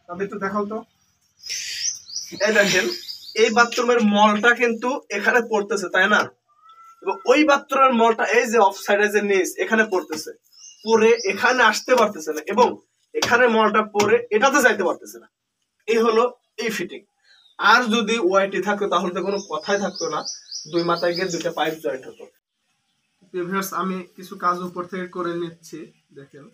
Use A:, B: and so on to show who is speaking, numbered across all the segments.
A: তবে একটু দেখাও তো। এই দেখেন এই বাথরুমের মলটা কিন্তু এখানে পড়তেছে, তাই না? এবং ওই বাথরুমের মলটা এই যে অফ সাইডে যে নিচ এখানে পড়তেছে, পরে এখানে আসতে পারতেছে না, এবং এখানে মলটা পরে এটাতে যাইতে পারতেছে না। এই হলো এই ফিটিং। আর যদি ওয়াইটি থাকতো তাহলে তো কোনো কথাই থাকতো না, দুই মাথায় গিয়ে দুইটা পাইপ জয়েন্ট হতো। ভিউয়ার্স, আমি কিছু কাজ উপর থেকে করে নিচ্ছি, দেখেন।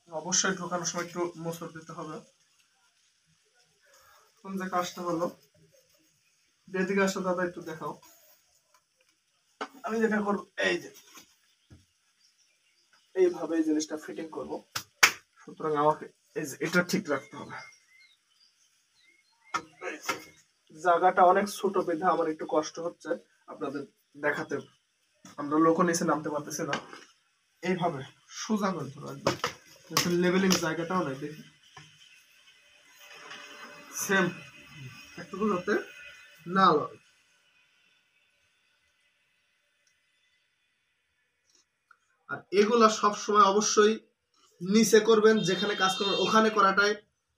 A: অবশ্যই ঢোকানোর সময় একটু মোচড় দিতে হবে। কোন যে কাজটা হলো, যেদিকে আসো দাদা একটু দেখাও। আমি যেটা করবো এই যে এইভাবে এই জিনিসটা ফিটিং করব। সুতরাং আমাকে এই যে এটা ঠিক রাখতে হবে। জায়গাটা অনেক ছোট বেঁধে আমার একটু কষ্ট হচ্ছে আপনাদের দেখাতে, আমরা লোক নিচে নামতে পারতেছি না। এইভাবে সোজা করে ধরো একদম, লেভেলিং জায়গাটাও নাই, দেখি সেম একটু যাতে না লাগে। আর এগুলা সবসময় অবশ্যই নিচে করবেন, যেখানে কাজ করবেন ওখানে করাটাই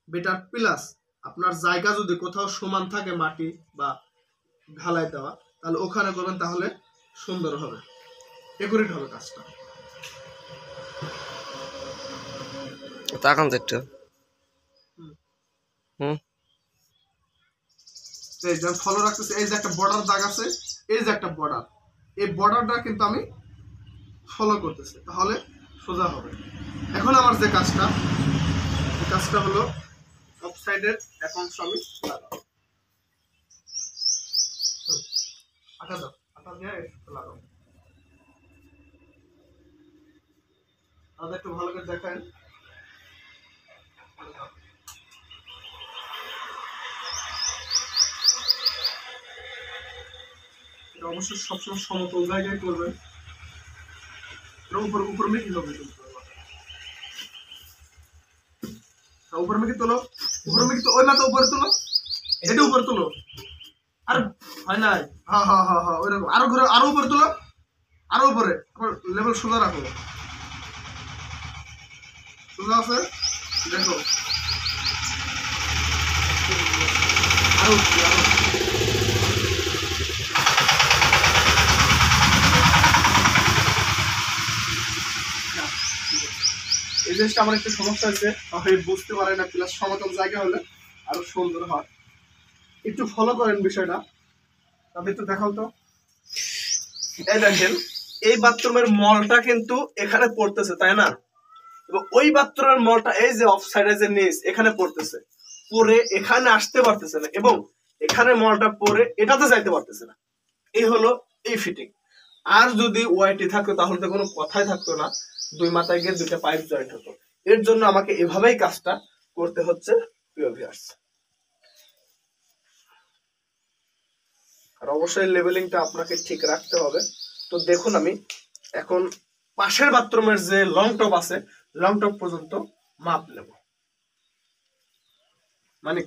A: বেটার। প্লাস আপনার জায়গা যদি কোথাও সমান থাকে মাটি বা ঢালাই দেওয়া, তাহলে ওখানে করবেন, তাহলে সুন্দর হবে, একুরেট হবে কাজটা।
B: তাকান একটু।
A: এই যে ফলো রাখতেছে, এই যে একটা বর্ডার দাগ আছে, এই যে একটা বর্ডার, এই বর্ডারটা কিন্তু আমি ফলো করতেছি, তাহলে সোজা হবে। এখন আমার যে কাজটা, এই কাজটা হলো অফ সাইডের এক অংশ আমি লাগাবো। আটা দাও, আটা দিয়ে একটু লাগাবো। তাহলে একটু ভালো করে দেখায়। এটা অবশ্যই সবসময় সমতল জায়গায় করবেন, ऊपर ऊपर में किलो ऊपर में কি তোলো, ऊपर में কি তো ওই মাথা উপরে তোলো, এটা উপরে তোলো। আর হয় না, হ্যাঁ হ্যাঁ হ্যাঁ হ্যাঁ ওইরকম, আরো ঘুরে আরো উপরে তোলো, আরো উপরে, আবার লেভেল সোজা রাখো, সোজা আছে দেখো, আরো আরো। এই জিনিসটা আমার একটু সমস্যা হয়েছে, বুঝতে পারে না, প্লাস সমতল জায়গা হলে আরো সুন্দর হয়। একটু ফলো করেন বিষয়টা, তবে একটু দেখাও তো। এই দেখেন এই বাথরুমের মলটা কিন্তু এখানে পড়তেছে, তাই না? এবং ওই বাথরুমের মলটা এই যে অফ সাইডে যে নিচ এখানে পড়তেছে, পরে এখানে আসতে পারতেছে না, এবং এখানে মলটা পরে এটাতে যাইতে পারতেছে না। এই হলো এই ফিটিং। আর যদি ওয়াইটি থাকতো তাহলে তো কোনো কথাই থাকতো না, দুই মাথায় গিয়ে দুইটা পাইপ জয়েন্ট হতো। এর জন্য আমাকে এভাবেই কাজটা করতে হচ্ছে প্রিয় ভিউয়ার্স। আর অবশ্যই লেভেলিংটা আপনাকে ঠিক রাখতে হবে। তো দেখুন, আমি এখন পাশের বাথরুমের যে লং টপ আছে, লং টপ পর্যন্ত মাপ নেব, মানে